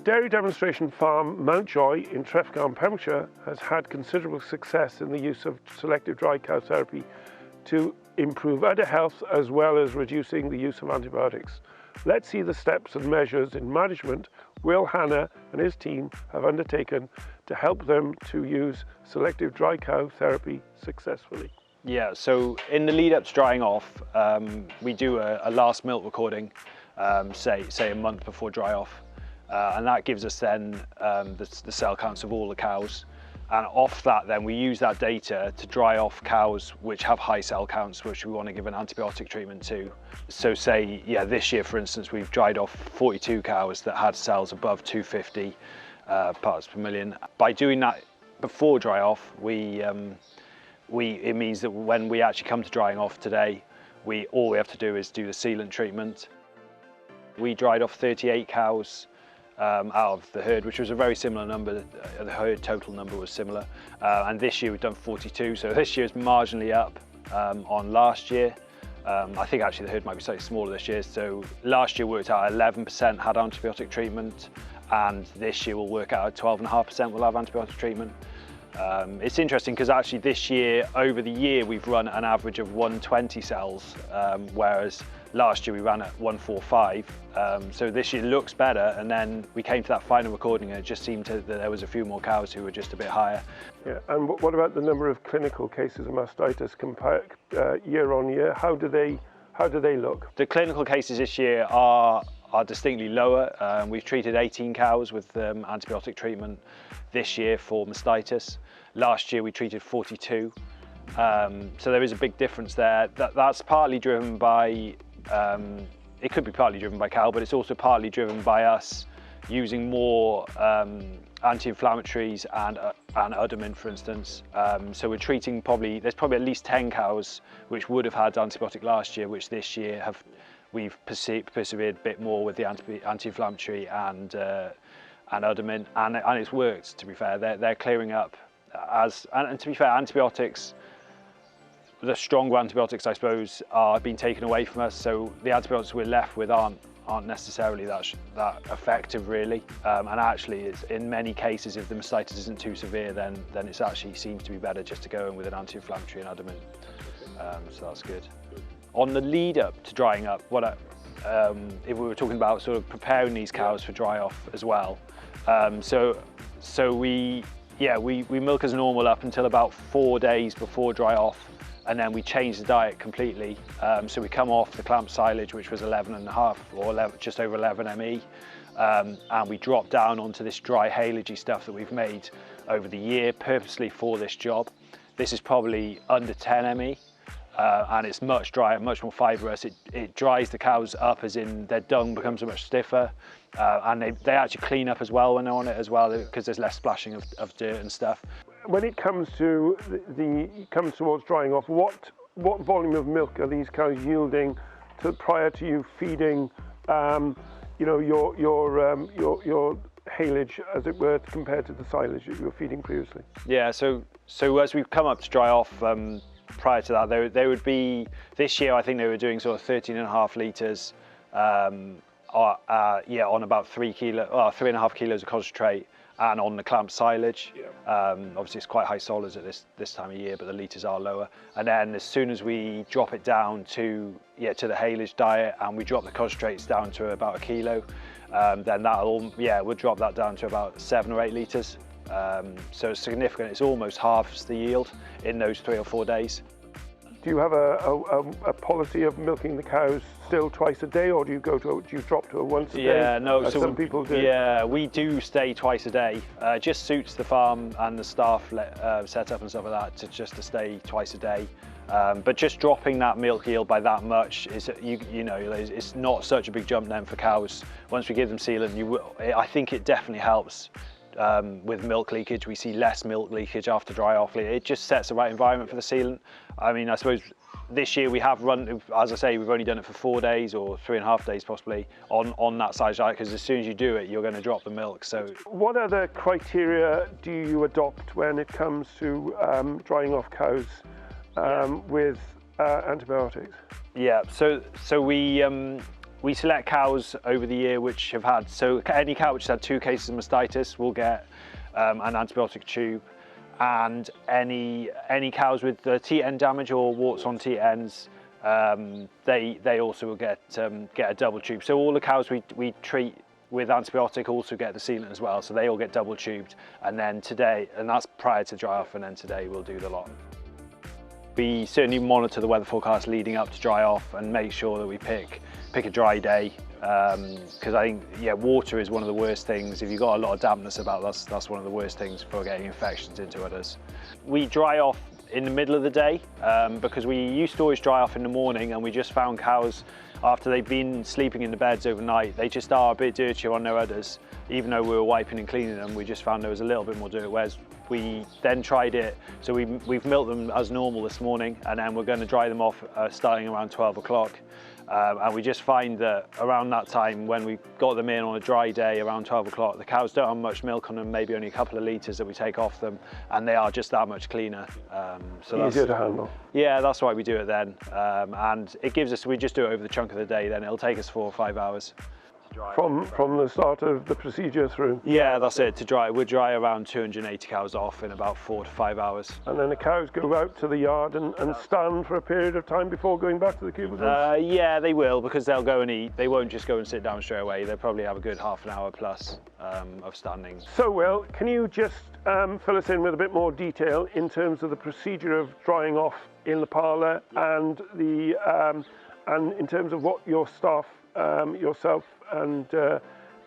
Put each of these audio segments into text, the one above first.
dairy demonstration farm Mountjoy in Treffgarne Pembrokeshire has had considerable success in the use of selective dry cow therapy to improve udder health as well as reducing the use of antibiotics. Let's see the steps and measures in management Will Hannah and his team have undertaken to help them to use selective dry cow therapy successfully. Yeah, so in the lead up to drying off, we do a last milk recording, say a month before dry off, and that gives us then the cell counts of all the cows. And off that then we use that data to dry off cows which have high cell counts, which we want to give an antibiotic treatment to. So say, yeah, this year for instance, we've dried off 42 cows that had cells above 250 parts per million. By doing that before dry off, it means that when we actually come to drying off today, all we have to do is do the sealant treatment. We dried off 38 cows out of the herd, which was a very similar number. The herd total number was similar, and this year we've done 42, so this year is marginally up on last year. I think actually the herd might be slightly smaller this year, so last year worked out 11% had antibiotic treatment, and this year will work out 12.5% will have antibiotic treatment. It's interesting because actually this year, over the year, we've run an average of 120 cells, whereas last year we ran at 145. So this year looks better, and then we came to that final recording and it just seemed that there was a few more cows who were just a bit higher. Yeah, and what about the number of clinical cases of mastitis compared year on year? How do they look? The clinical cases this year are distinctly lower. We've treated 18 cows with antibiotic treatment this year for mastitis. Last year we treated 42. So there is a big difference there. That's partly driven by, it could be partly driven by cow, but it's also partly driven by us using more anti-inflammatories and udder, for instance. So we're treating there's probably at least 10 cows which would have had antibiotic last year, which this year we've persevered a bit more with the anti-inflammatory and udder, and it's worked, to be fair. They're clearing up. And to be fair, antibiotics, the stronger antibiotics, I suppose, are being taken away from us, so the antibiotics we're left with aren't necessarily that effective, really. And actually, in many cases, if the mastitis isn't too severe, then it actually seems to be better just to go in with an anti-inflammatory and udder. So that's good. On the lead up to drying up, if we were talking about sort of preparing these cows for dry off as well, so we milk as normal up until about 4 days before dry off, and then we change the diet completely. So we come off the clamp silage, which was 11.5 or just over 11 ME, and we drop down onto this dry haylagey stuff that we've made over the year purposely for this job. This is probably under 10 ME. And it's much drier, much more fibrous. It dries the cows up, as in their dung becomes much stiffer, and they actually clean up as well when they're on it as well, because there's less splashing of dirt and stuff. When it comes to towards drying off, what volume of milk are these cows yielding prior to you feeding, your haylage, as it were, compared to the silage that you were feeding previously? Yeah, so as we've come up to dry off, prior to that, they would be, this year I think they were doing sort of 13.5 litres, on about 3.5 kilos of concentrate, and on the clamp silage. Yeah. Obviously it's quite high solids at this time of year, but the litres are lower. And then as soon as we drop it down to the haylage diet, and we drop the concentrates down to about 1 kilo, then we'll drop that down to about 7 or 8 litres. So it's significant. It's almost halves the yield in those 3 or 4 days. Do you have a policy of milking the cows still twice a day, or do you drop to a once a day? Yeah, no. As some people do. Yeah, we do stay twice a day. It just suits the farm and the staff setup and stuff like that to stay twice a day. But just dropping that milk yield by that much is, it's not such a big jump then for cows. Once we give them sealant, I think it definitely helps. With milk leakage, we see less milk leakage after dry off. It just sets the right environment for the sealant. I mean, I suppose this year we have run, as I say, we've only done it for 4 days or 3.5 days possibly on that size diet, because as soon as you do it, you're going to drop the milk. So, what other criteria do you adopt when it comes to drying off cows with antibiotics? Yeah, so we We select cows over the year which have had, so any cow which has had 2 cases of mastitis will get an antibiotic tube, and any cows with teat end damage or warts on teat ends, they also will get a double tube. So all the cows we treat with antibiotic also get the sealant as well, so they all get double tubed, and then today, and that's prior to dry off, and then today we'll do the lot. We certainly monitor the weather forecast leading up to dry off and make sure that we pick a dry day, because I think, yeah, water is one of the worst things. If you've got a lot of dampness about, that's one of the worst things for getting infections into udders. We dry off in the middle of the day, because we used to always dry off in the morning, and we just found cows, after they've been sleeping in the beds overnight, they just are a bit dirtier on their udders. Even though we were wiping and cleaning them, we just found there was a little bit more dirt, whereas we then tried it, so we've milked them as normal this morning, and then we're going to dry them off starting around 12 o'clock. And we just find that around that time, when we got them in on a dry day around 12 o'clock, the cows don't have much milk on them, maybe only a couple of litres that we take off them, and they are just that much cleaner. So that's easier to handle. Yeah, that's why we do it then. And it gives us, we just do it over the chunk of the day, then it'll take us 4 or 5 hours. From the start of the procedure through? Yeah, that's it, to dry. We'll dry around 280 cows off in about 4 to 5 hours. And then the cows go out to the yard and stand for a period of time before going back to the cubicles? Yeah, they will, because they'll go and eat. They won't just go and sit down straight away. They'll probably have a good half an hour plus of standing. So, Will, can you just fill us in with a bit more detail in terms of the procedure of drying off in the parlour, and in terms of what your staff, yourself and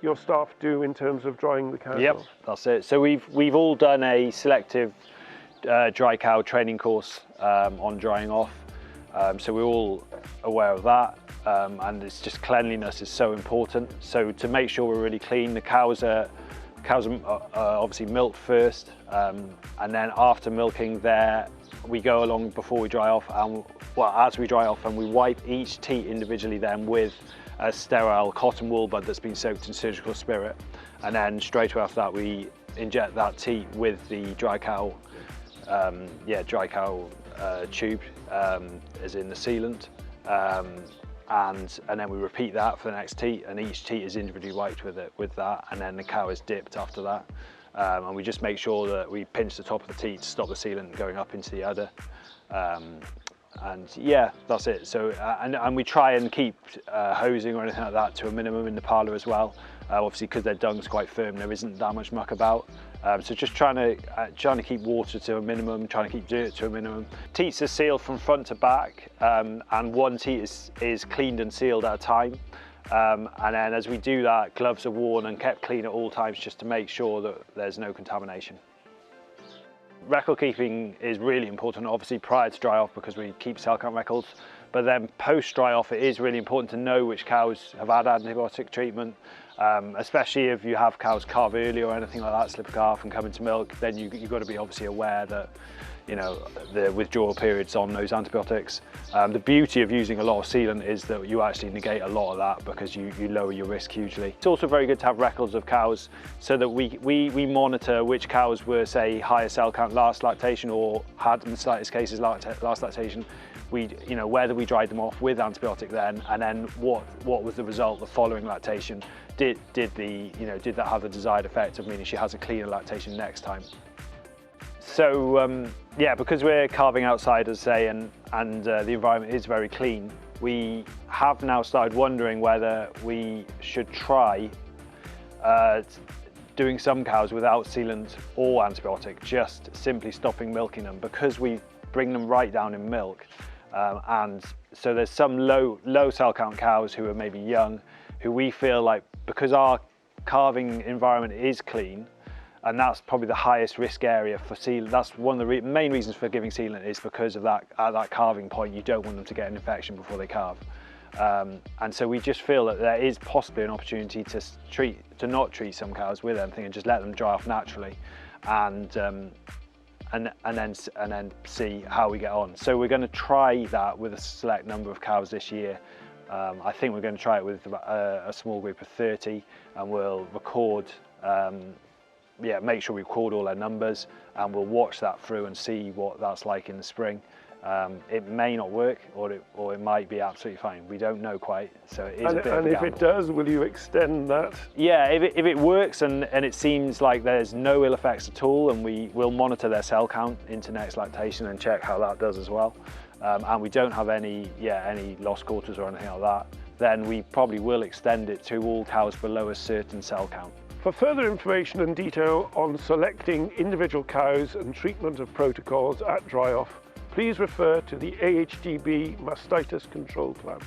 your staff do in terms of drying the cows? Yep, that's it. So we've all done a selective dry cow training course on drying off. So we're all aware of that, and it's just cleanliness is so important. So to make sure we're really clean, the cows are obviously milked first, and then after milking we go along before we dry off, and as we dry off, and we wipe each teat individually then with a sterile cotton wool bud that's been soaked in surgical spirit, and then straight after that we inject that teat with the dry cow tube, as in the sealant, and then we repeat that for the next teat, and each teat is individually wiped with that, and then the cow is dipped after that, and we just make sure that we pinch the top of the teat to stop the sealant going up into the udder. And yeah, that's it. So and we try and keep hosing or anything like that to a minimum in the parlour as well. Obviously, because their dung's quite firm, there isn't that much muck about. So just trying to keep water to a minimum, trying to keep dirt to a minimum. Teats are sealed from front to back, and one teat is cleaned and sealed at a time. And then as we do that, gloves are worn and kept clean at all times, just to make sure that there's no contamination. Record keeping is really important, obviously prior to dry off, because we keep cell count records, but then post dry off it is really important to know which cows have had antibiotic treatment, especially if you have cows calve early or anything like that, slip a calf and come into milk, then you've got to be obviously aware that, you know, the withdrawal periods on those antibiotics. The beauty of using a lot of sealant is that you actually negate a lot of that, because you lower your risk hugely. It's also very good to have records of cows, so that we monitor which cows were, say, higher cell count last lactation, or had mastitis cases last lactation. Whether we dried them off with antibiotic then, and then what was the result the following lactation? Did that have the desired effect of meaning she has a cleaner lactation next time? So yeah, because we're calving outside, as I say, and the environment is very clean, we have now started wondering whether we should try doing some cows without sealant or antibiotic, just simply stopping milking them, because we bring them right down in milk. And so there's some low cell count cows who are maybe young, who we feel like, because our calving environment is clean, and that's probably the highest risk area for sealant. That's one of the main reasons for giving sealant, is because of that, at that calving point, you don't want them to get an infection before they calve. And so we just feel that there is possibly an opportunity to not treat some cows with anything, and just let them dry off naturally, and then see how we get on. So we're going to try that with a select number of cows this year. I think we're going to try it with a small group of 30, and we'll record, make sure we record all their numbers, and we'll watch that through and see what that's like in the spring. It may not work, or it might be absolutely fine. We don't know quite, so it is a bit of a And if it does, will you extend that? Yeah, if it works and it seems like there's no ill effects at all, and we will monitor their cell count into next lactation and check how that does as well, and we don't have any lost quarters or anything like that, then we probably will extend it to all cows below a certain cell count. For further information and detail on selecting individual cows and treatment of protocols at dry-off, please refer to the AHDB Mastitis Control Plan.